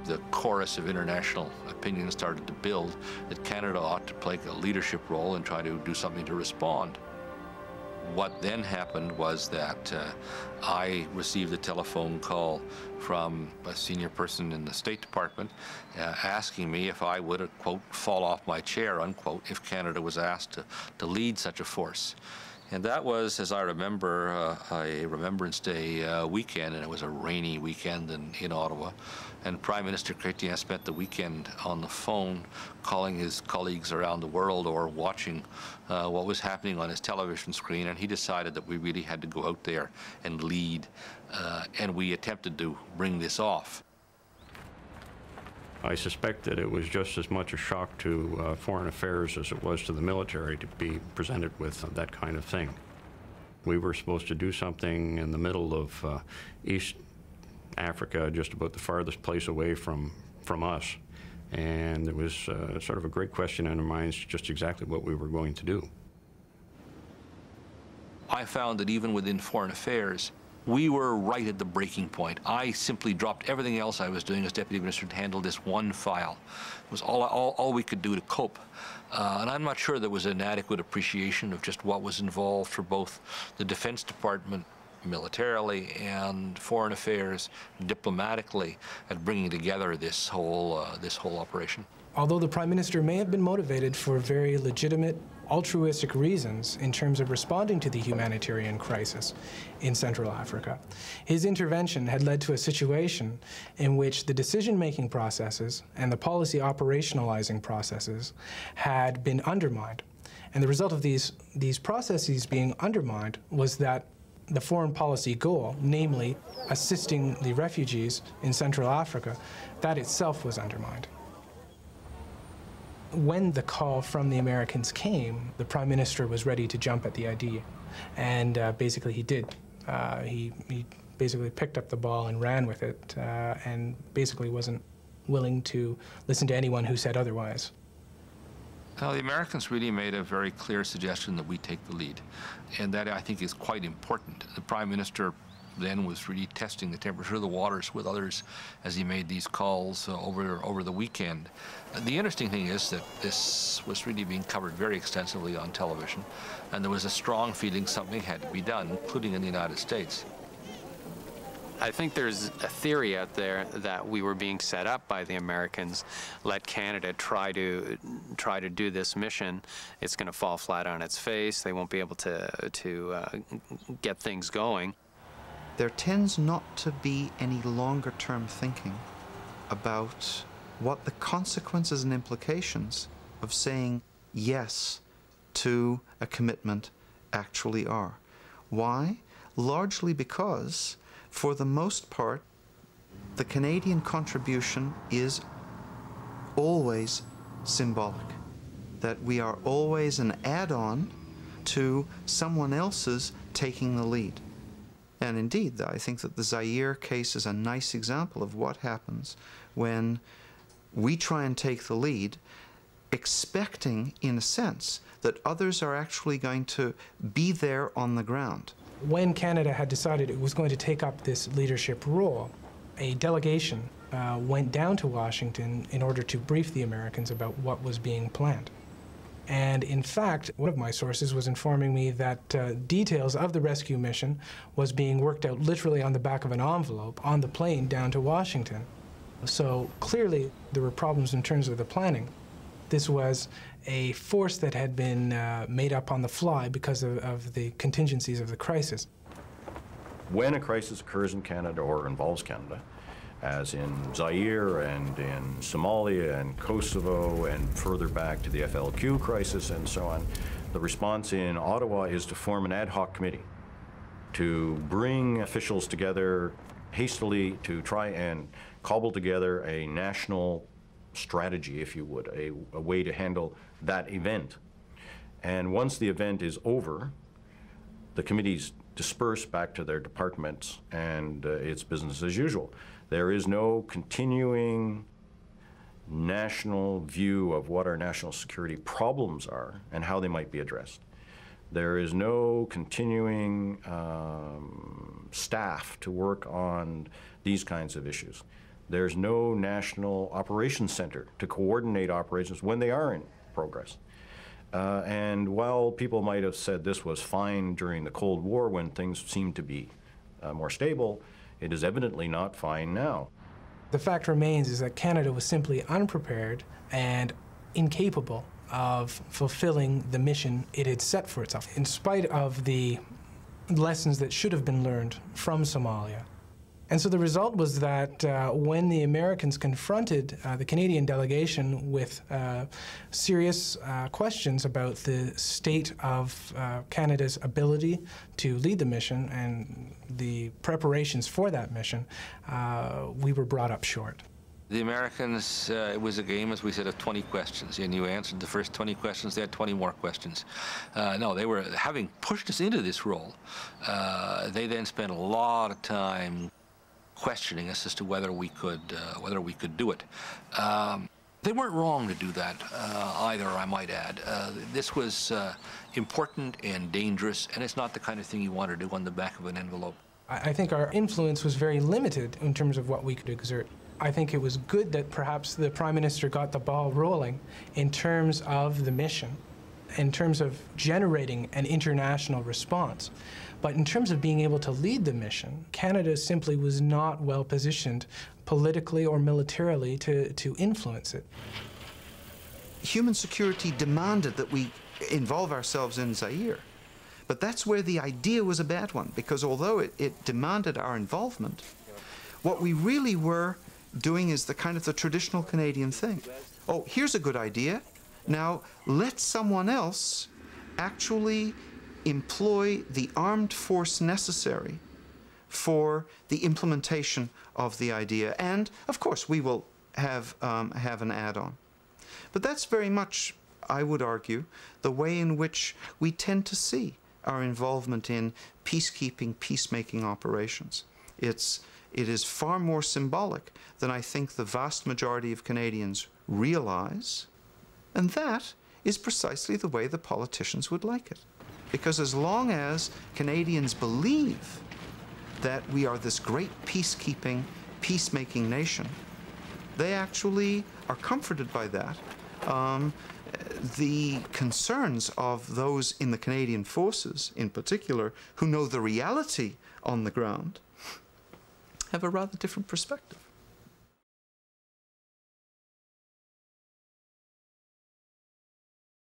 the chorus of international opinion started to build that Canada ought to play a leadership role and try to do something to respond. What then happened was that I received a telephone call from a senior person in the State Department asking me if I would, quote, fall off my chair, unquote, if Canada was asked to lead such a force. And that was, as I remember, a Remembrance Day weekend, and it was a rainy weekend in Ottawa. And Prime Minister Chrétien spent the weekend on the phone calling his colleagues around the world or watching what was happening on his television screen, and he decided that we really had to go out there and lead, and we attempted to bring this off. I suspect that it was just as much a shock to foreign affairs as it was to the military to be presented with that kind of thing. We were supposed to do something in the middle of East Africa, just about the farthest place away from us. And it was sort of a great question in our minds just exactly what we were going to do. I found that even within foreign affairs, we were right at the breaking point. I simply dropped everything else I was doing as Deputy Minister to handle this one file. It was all we could do to cope. And I'm not sure there was an adequate appreciation of just what was involved for both the Defense Department militarily and foreign affairs diplomatically at bringing together this whole operation. Although the Prime Minister may have been motivated for very legitimate, altruistic reasons in terms of responding to the humanitarian crisis in Central Africa, his intervention had led to a situation in which the decision-making processes and the policy operationalizing processes had been undermined. And the result of these processes being undermined was that the foreign policy goal, namely assisting the refugees in Central Africa, that itself was undermined. When the call from the Americans came, the Prime Minister was ready to jump at the idea, and basically he did. He basically picked up the ball and ran with it, and basically wasn't willing to listen to anyone who said otherwise. Now, the Americans really made a very clear suggestion that we take the lead, and that I think is quite important. The Prime Minister then was really testing the temperature of the waters with others as he made these calls over the weekend. The interesting thing is that this was really being covered very extensively on television, and there was a strong feeling something had to be done, including in the United States. I think there's a theory out there that we were being set up by the Americans. Let Canada try to do this mission. It's going to fall flat on its face. They won't be able to get things going. There tends not to be any longer-term thinking about what the consequences and implications of saying yes to a commitment actually are. Why? Largely because, for the most part, the Canadian contribution is always symbolic, that we are always an add-on to someone else's taking the lead. And indeed, I think that the Zaire case is a nice example of what happens when we try and take the lead, expecting, in a sense, that others are actually going to be there on the ground. When Canada had decided it was going to take up this leadership role, a delegation went down to Washington in order to brief the Americans about what was being planned. And in fact, one of my sources was informing me that details of the rescue mission was being worked out literally on the back of an envelope on the plane down to Washington. So clearly there were problems in terms of the planning. This was a force that had been made up on the fly because of the contingencies of the crisis. When a crisis occurs in Canada or involves Canada, as in Zaire and in Somalia and Kosovo and further back to the FLQ crisis and so on, the response in Ottawa is to form an ad hoc committee to bring officials together hastily to try and cobble together a national strategy, if you would, a way to handle that event. And once the event is over, the committees disperse back to their departments and it's business as usual. There is no continuing national view of what our national security problems are and how they might be addressed. There is no continuing staff to work on these kinds of issues. There's no national operations center to coordinate operations when they are in progress. And while people might have said this was fine during the Cold War when things seemed to be more stable, it is evidently not fine now. The fact remains is that Canada was simply unprepared and incapable of fulfilling the mission it had set for itself, in spite of the lessons that should have been learned from Somalia. And so the result was that when the Americans confronted the Canadian delegation with serious questions about the state of Canada's ability to lead the mission and the preparations for that mission, we were brought up short. The Americans, it was a game, as we said, of 20 questions, and you answered the first 20 questions, they had 20 more questions. No, they were, having pushed us into this role, they then spent a lot of time questioning us as to whether we could do it. They weren't wrong to do that either, I might add. This was important and dangerous, and it's not the kind of thing you want to do on the back of an envelope. I think our influence was very limited in terms of what we could exert. I think it was good that perhaps the Prime Minister got the ball rolling in terms of the mission, in terms of generating an international response. But in terms of being able to lead the mission, Canada simply was not well positioned politically or militarily to influence it. Human security demanded that we involve ourselves in Zaire. But that's where the idea was a bad one, because although it demanded our involvement, what we really were doing is the kind of the traditional Canadian thing. Oh, here's a good idea. Now, let someone else actually employ the armed force necessary for the implementation of the idea. And, of course, we will have an add-on. But that's very much, I would argue, the way in which we tend to see our involvement in peacekeeping, peacemaking operations. It is far more symbolic than I think the vast majority of Canadians realize, and that is precisely the way the politicians would like it. Because as long as Canadians believe that we are this great peacekeeping, peacemaking nation, they actually are comforted by that. The concerns of those in the Canadian forces, in particular, who know the reality on the ground, have a rather different perspective.